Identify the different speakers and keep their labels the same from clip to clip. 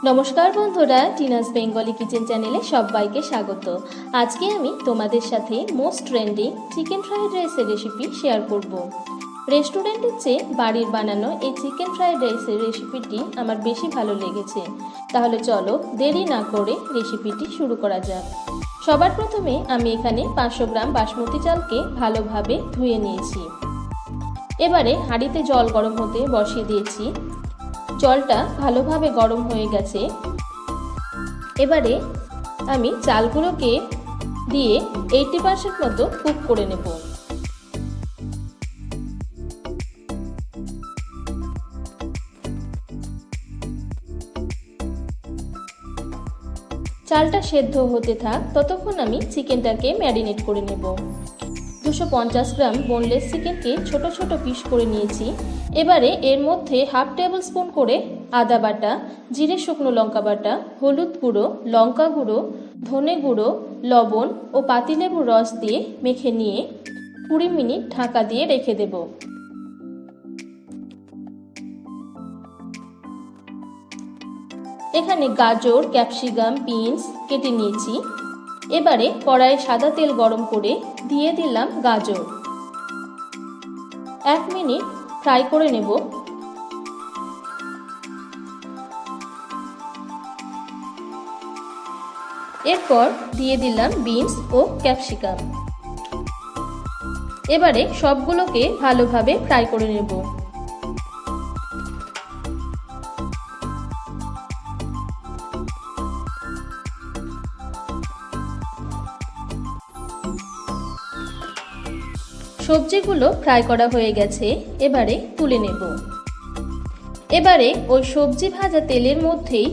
Speaker 1: নমস্কার বন্ধুরা, Tina's Bengali kitchen চ্যানেলে সবাইকে স্বাগত। আজকে আমি তোমাদের সাথে মোস্ট ট্রেন্ডিং চিকেন ফ্রাইড রাইসের রেসিপি শেয়ার করব। রেস্টুরেন্টের চেয়ে বাড়ির বানানো এই চিকেন ফ্রাইড রাইসের রেসিপিটি আমার বেশি ভালো লেগেছে। তাহলে চলো দেরি না করে রেসিপিটি শুরু করা যাক। সবার প্রথমে আমি এখানে 500 গ্রাম বাসমতি চালকে ভালোভাবে ধুয়ে নিয়েছি। এবারে হাঁড়িতে জল গরম হতে বসিয়ে দিয়েছি। জলটা ভালোভাবে গরম হয়ে গেছে। এবারে আমি চালগুলোকে দিয়ে 80% মতো কুক করে নেব। চালটা সেদ্ধ হতে থাক, ততক্ষণ আমি চিকেনটাকে ম্যারিনেট করে নেব। 250 গ্রাম বোনলেস চিকেনকে ছোট ছোট পিস করে নিয়েছি। এবারে এর মধ্যে হাফ টেবিল স্পুন করে আদা বাটা, জিরে শুকনো লঙ্কা বাটা, হলুদ গুঁড়ো, লঙ্কা গুঁড়ো, ধনে গুঁড়ো, লবণ ও পাতিলেবুর রস দিয়ে মেখে নিয়ে 20 মিনিট ঢাকা দিয়ে রেখে দেব। এখানে গাজর, ক্যাপসিকাম, বিনস কেটে নিয়েছি। এবারে কড়াইয়ে সাদা তেল গরম করে দিয়ে দিলাম গাজর। 1 মিনিট ফ্রাই করে নেব। এরপর দিয়ে দিলাম বিনস ও ক্যাপসিকাম। এবারে সবগুলোকে ভালোভাবে ফ্রাই করে নেব। সবজিগুলো ফ্রাই করা হয়ে গেছে, এবারে তুলে নেব। এবারে ওই সবজি ভাজা তেলের মধ্যেই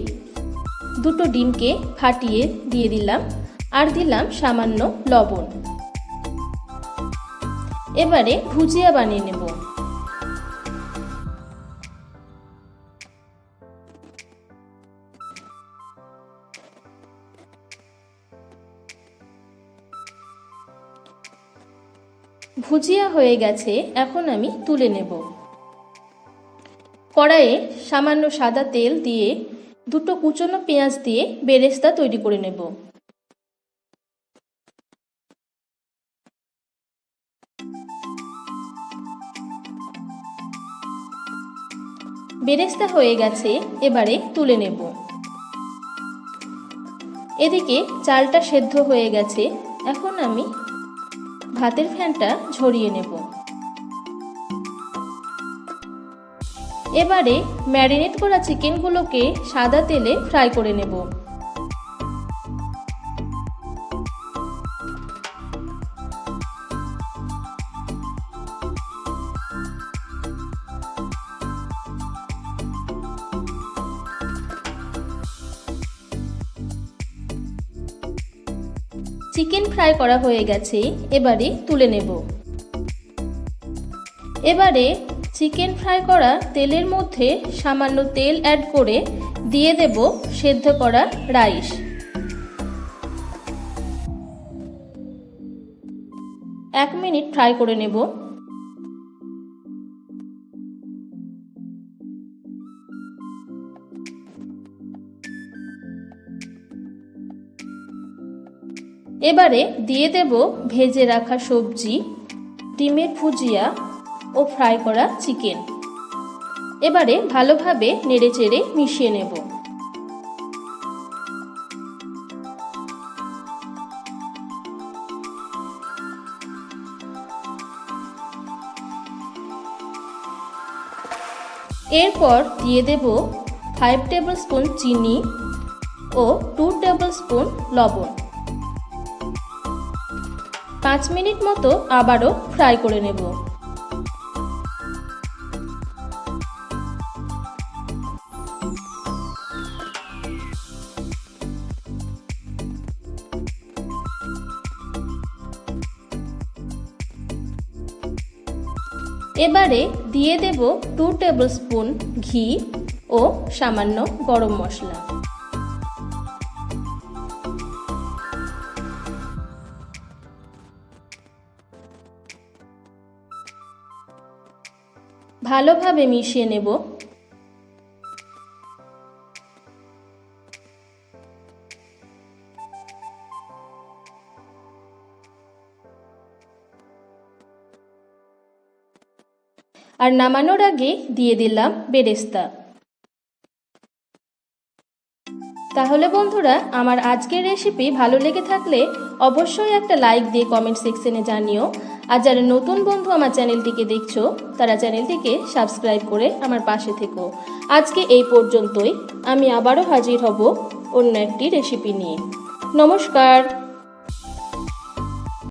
Speaker 1: দুটো ডিমকে ফাটিয়ে দিয়ে দিলাম আর দিলাম সামান্য লবণ। এবারে ভুজিয়া বানিয়ে নেব। ভুজিয়া হয়ে গেছে, এখন আমি তুলে নেব। কড়াইয়ে সামান্য সাদা তেল দিয়ে দুটো কুচনো পেঁয়াজ দিয়ে বেরেস্তা তৈরি করে নেব। বেরেস্তা হয়ে গেছে, এবারে তুলে নেব। এদিকে চালটা সেদ্ধ হয়ে গেছে, এখন আমি ভাতের ফ্যানটা ঝরিয়ে নেব। এবারে ম্যারিনেট করা চিকেনগুলোকে সাদা তেলে ফ্রাই করে নেব। চিকেন ফ্রাই করা হয়ে গেছে, এবারে তুলে নেব। এবারে চিকেন ফ্রাই করা তেলের মধ্যে সামান্য তেল অ্যাড করে দিয়ে দেব সেদ্ধ করা রাইস। এক মিনিট ফ্রাই করে নেব। এবারে দিয়ে দেব ভেজে রাখা সবজি, ডিমের ভুজিয়া ও ফ্রাই করা চিকেন। এবারে ভালোভাবে নেড়েচেড়ে মিশিয়ে নেব। এরপর দিয়ে দেব 5 টেবিল স্পুন চিনি ও 2 টেবিল স্পুন লবণ। 5 মিনিট মতো আবারও ফ্রাই করে নেব। এবারে দিয়ে দেব 2 টেবিল স্পুন ঘি ও সামান্য গরম মশলা। ভালোভাবে মিশিয়ে নেব। আর নামানোর আগে দিয়ে দিলাম বেরেস্তা। তাহলে বন্ধুরা, আমার আজকের রেসিপি ভালো লেগে থাকলে অবশ্যই একটা লাইক দিয়ে কমেন্ট সেকশনে জানিও। আর যারা নতুন বন্ধু আমার চ্যানেলটিকে দেখছো, তারা চ্যানেলটিকে সাবস্ক্রাইব করে আমার পাশে থেকো। আজকে এই পর্যন্তই, আমি আবারও হাজির হব অন্য একটি রেসিপি নিয়ে। নমস্কার।